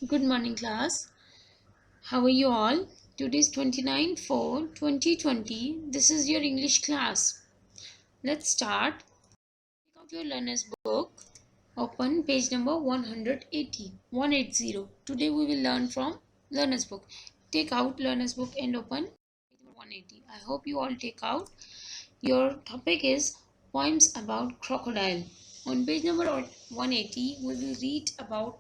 Good morning, class. How are you all? Today is 29/4/2020. This is your English class. Let's start. Take out your learner's book. Open page number 180. 180. Today we will learn from learner's book. Take out learner's book and open page number 180. I hope you all take out. Your topic is poems about crocodile. On page number 180, we will read about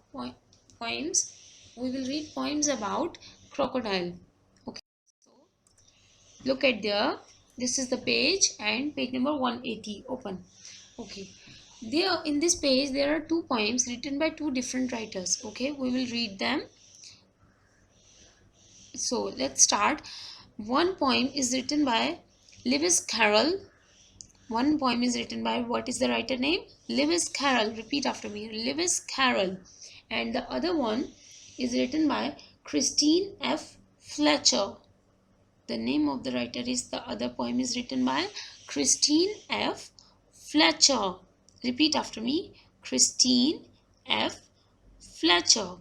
poems. We will read poems about crocodile. Okay, so look at there. This is the page and page number 180. Open. Okay. There in this page there are two poems written by two different writers. Okay, we will read them. So let's start. One poem is written by Lewis Carroll. One poem is written by, what is the writer name? Lewis Carroll. Repeat after me. Lewis Carroll. And the other one is written by Christine F. Fletcher. The name of the writer is, the other poem is written by Christine F. Fletcher. Repeat after me. Christine F. Fletcher.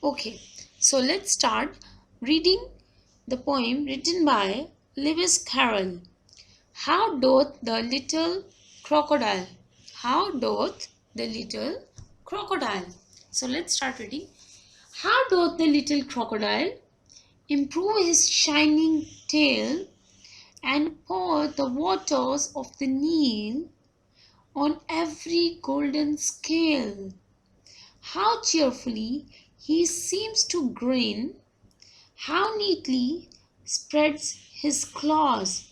Okay. So let's start reading the poem written by Lewis Carroll. How doth the little crocodile? How doth the little crocodile? So let's start reading. How doth the little crocodile improve his shining tail and pour the waters of the Nile on every golden scale? How cheerfully he seems to grin, how neatly spreads his claws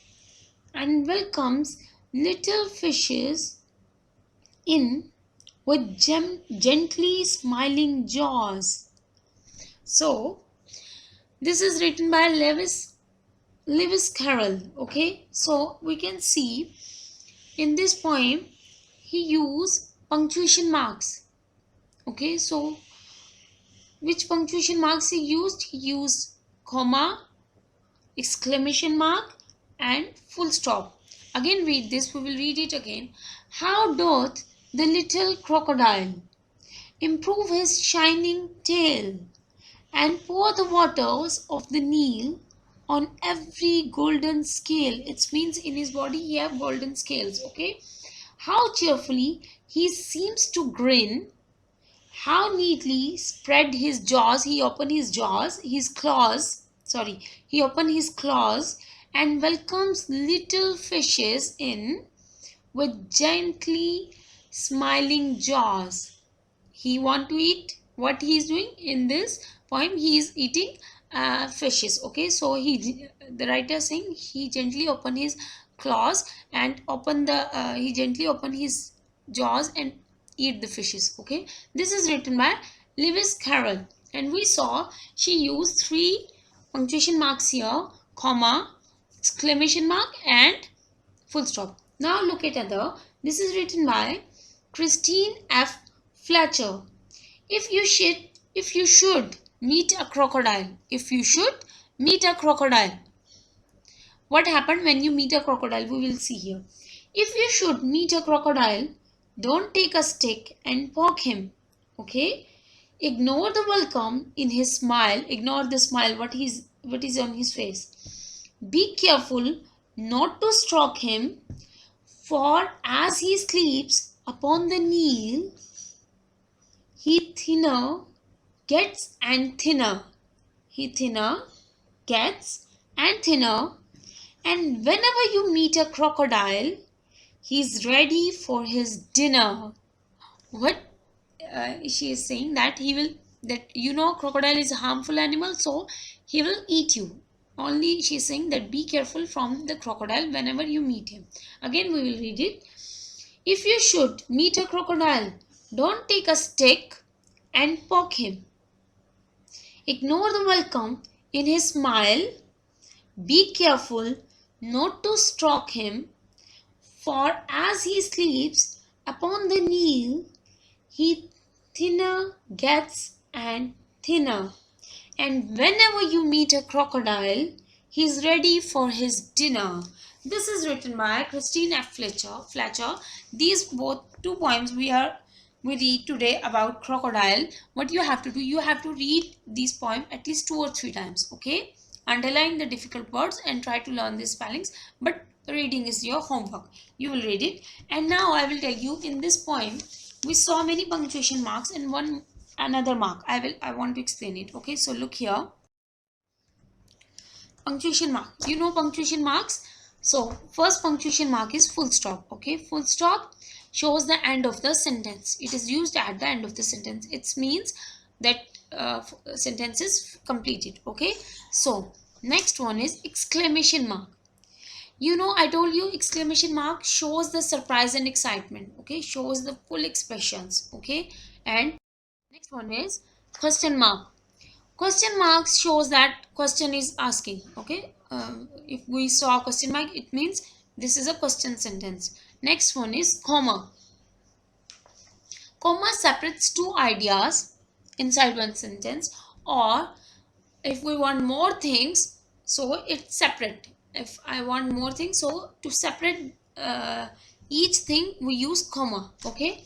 and welcomes little fishes in with gently smiling jaws. So, this is written by Lewis Carroll. Okay, so we can see in this poem he used punctuation marks. Okay, so which punctuation marks he used? He used comma, exclamation mark, and full stop. Again read this, we will read it again. How doth the little crocodile improve his shining tail and pour the waters of the Nile on every golden scale? It means in his body he have golden scales. Okay, how cheerfully he seems to grin, how neatly spread his jaws, he open his jaws, his claws, sorry, he open his claws and welcomes little fishes in with gently smiling jaws. He want to eat, what he is doing in this poem, he is eating fishes. Okay, so the writer saying he gently open his claws and he gently open his jaws and eat the fishes. Okay, this is written by Lewis Carroll, and we saw she used three punctuation marks here: comma, exclamation mark, and full stop. Now look at other. This is written by Christine F. Fletcher. If you should meet a crocodile, if you should meet a crocodile, what happened when you meet a crocodile? We will see here. If you should meet a crocodile, don't take a stick and poke him. Okay? Ignore the welcome in his smile. Ignore the smile. What is on his face. Be careful not to stroke him, for as he sleeps upon the Nile, he thinner gets and thinner. He thinner gets and thinner. And whenever you meet a crocodile, he's ready for his dinner. What she is saying, that crocodile is a harmful animal, so he will eat you. Only she is saying that be careful from the crocodile whenever you meet him. Again we will read it. If you should meet a crocodile, don't take a stick and poke him. Ignore the welcome in his smile. Be careful not to stroke him, for as he sleeps upon the Nile, he thinner gets and thinner. And whenever you meet a crocodile, he is ready for his dinner. This is written by Christine F. Fletcher. These both two poems we are we read today about crocodile, what you have to do, you have to read this poem at least 2 or 3 times. Okay, underline the difficult words and try to learn the spellings, but reading is your homework. You will read it. And now I will tell you, in this poem we saw many punctuation marks and one another mark. I want to explain it. Okay, so look here. Punctuation mark, you know punctuation marks. So first punctuation mark is full stop. Okay, full stop shows the end of the sentence. It is used at the end of the sentence. It means that sentence is completed. Okay, so next one is exclamation mark. You know, I told you exclamation mark shows the surprise and excitement. Okay, shows the full expressions. Okay, and next one is question mark. Question marks shows that question is asking. Okay, if we saw question mark, it means this is a question sentence. Next one is comma. Comma separates two ideas inside one sentence, or if we want more things, so it's separate. If I want more things, so to separate each thing we use comma. Okay,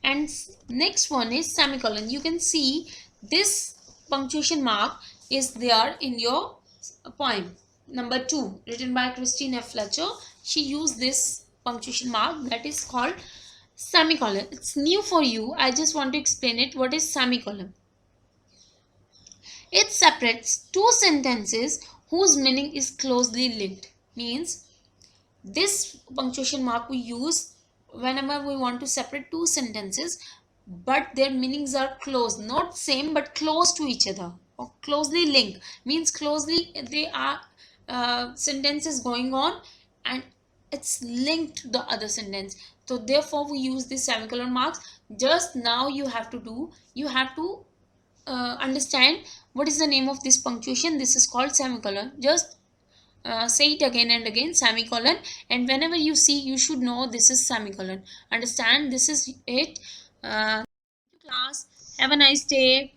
and next one is semicolon. You can see this punctuation mark is there in your poem number 2 written by Christine F. Fletcher. She used this punctuation mark, that is called semicolon. It's new for you, I just want to explain it. What is semicolon? It separates two sentences whose meaning is closely linked. Means this punctuation mark we use whenever we want to separate two sentences, but their meanings are close, not same but close to each other, or closely linked. Means closely they are sentences going on and it's linked to the other sentence. So therefore we use this semicolon marks. Just now you have to do, you have to understand what is the name of this punctuation. This is called semicolon. Just say it again and again, semicolon, and whenever you see, you should know this is semicolon. Understand? This is it. Class, have a nice day.